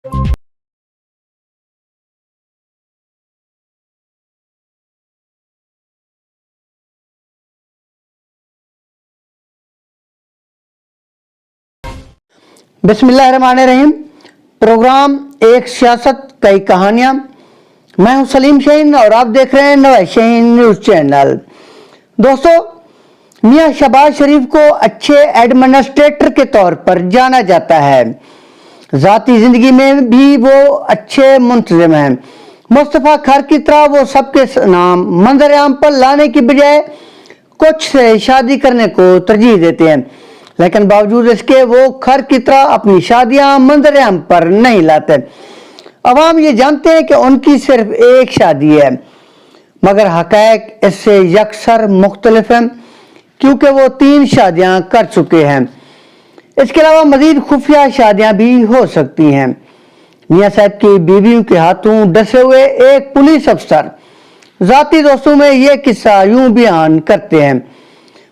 बिस्मिल्लाहिर्रहमानिर्रहीम। प्रोग्राम एक सियासत कई कहानियां। मैं हूं सलीम शाहीन और आप देख रहे हैं नवाज शाहीन न्यूज़ चैनल। दोस्तों, मियां शहबाज शरीफ को अच्छे एडमिनिस्ट्रेटर के तौर पर जाना जाता है। ज़ाती ज़िंदगी में भी वो अच्छे मुंतज़िम हैं। मुस्तफ़ा खर की तरह वो सबके नाम मंजर आम पर लाने की बजाय कुछ से शादी करने को तरजीह देते हैं, लेकिन बावजूद इसके वो खर की तरह अपनी शादियां मंजर आम पर नहीं लाते। अवाम ये जानते हैं कि उनकी सिर्फ एक शादी है, मगर हक़ाइक़ इससे यकसर मुख्तलिफ हैं, क्योंकि वो 3 शादियां कर चुके हैं। इसके अलावा मजीद खुफिया शादियां भी हो सकती हैं। मियां साहब की बीवियों के हाथों डसे हुए एक पुलिस अफसर ज़ाती दोस्तों में ये किस्सा यूं बयान करते हैं।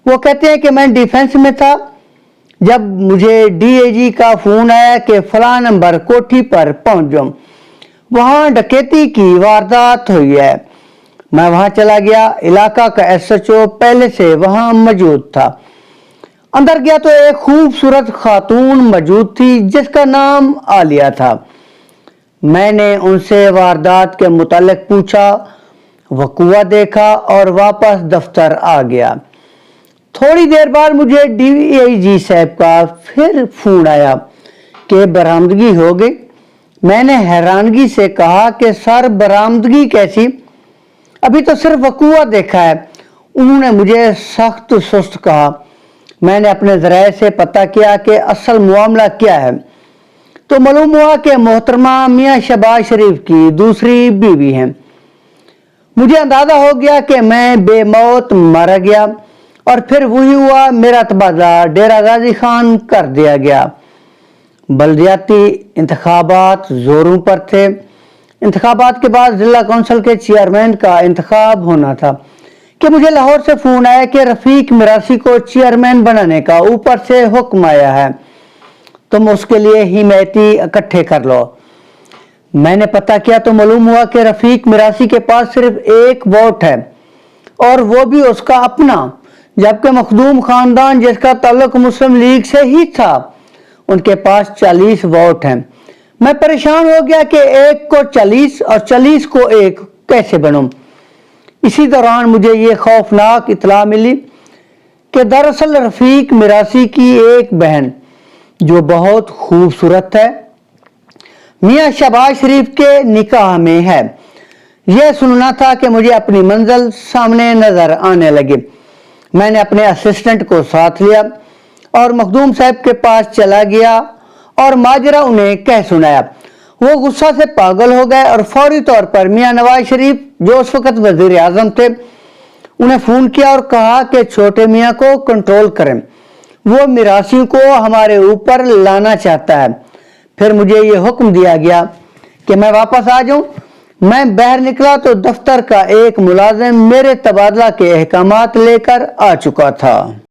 वो कहते हैं कि मैं डिफेंस में था जब मुझे डीएजी का फोन आया कि फलां नंबर कोठी पर पहुंच जाऊं, वहां डकैती की वारदात हुई है। मैं वहां चला गया। इलाका का एसएचओ पहले से वहां मौजूद था। अंदर गया तो एक खूबसूरत खातून मौजूद थी जिसका नाम आलिया था। मैंने उनसे वारदात के मुतालिक पूछा, वक़ुआ देखा और वापस दफ्तर आ गया। थोड़ी देर बाद मुझे डीआईजी साहब का फिर फोन आया कि बरामदगी हो गई। मैंने हैरानगी से कहा कि सर, बरामदगी कैसी? अभी तो सिर्फ वक़ुआ देखा है। उन्होंने मुझे सख्त सुस्त कहा। मैंने अपने ज़राए से पता किया कि असल मामला क्या है, तो मालूम हुआ कि मोहतरमा मियां शहबाज शरीफ की दूसरी बीवी हैं। मुझे अंदाजा हो गया कि मैं बेमौत मर गया और फिर वही हुआ, मेरा तबादला डेरा गाजी खान कर दिया गया। बल्दियाती इंतखाबात जोरों पर थे। इंतखाबात के बाद जिला कौंसिल के चेयरमैन का इंतखाब होना था कि मुझे लाहौर से फोन आया कि रफीक मिरासी को चेयरमैन बनाने का ऊपर से हुक्म आया है, तुम उसके लिए हिमायती इकट्ठे कर लो। मैंने पता किया तो मालूम हुआ कि रफीक मिरासी के पास सिर्फ 1 वोट है और वो भी उसका अपना, जबकि मखदूम खानदान जिसका ताल्लुक मुस्लिम लीग से ही था, उनके पास 40 वोट हैं। मैं परेशान हो गया कि 1 को 40 और 40 को 1 कैसे बनूं। इसी दौरान मुझे ये खौफनाक इतला मिली कि दरअसल रफीक मिरासी की एक बहन जो बहुत खूबसूरत है मियां शहबाज शरीफ के निकाह में है। यह सुनना था कि मुझे अपनी मंजिल सामने नजर आने लगी। मैंने अपने असिस्टेंट को साथ लिया और मखदूम साहब के पास चला गया और माजरा उन्हें कह सुनाया। वो गुस्सा से पागल हो गए और फौरी तौर पर मियां नवाज शरीफ, जो उस वक्त वजीर आजम थे, उन्हें फोन किया और कहा कि छोटे मियां को कंट्रोल करें, वो मिरासियों को हमारे ऊपर लाना चाहता है। फिर मुझे ये हुक्म दिया गया कि मैं वापस आ जाऊं। मैं बाहर निकला तो दफ्तर का एक मुलाजिम मेरे तबादला के अहकामात लेकर आ चुका था।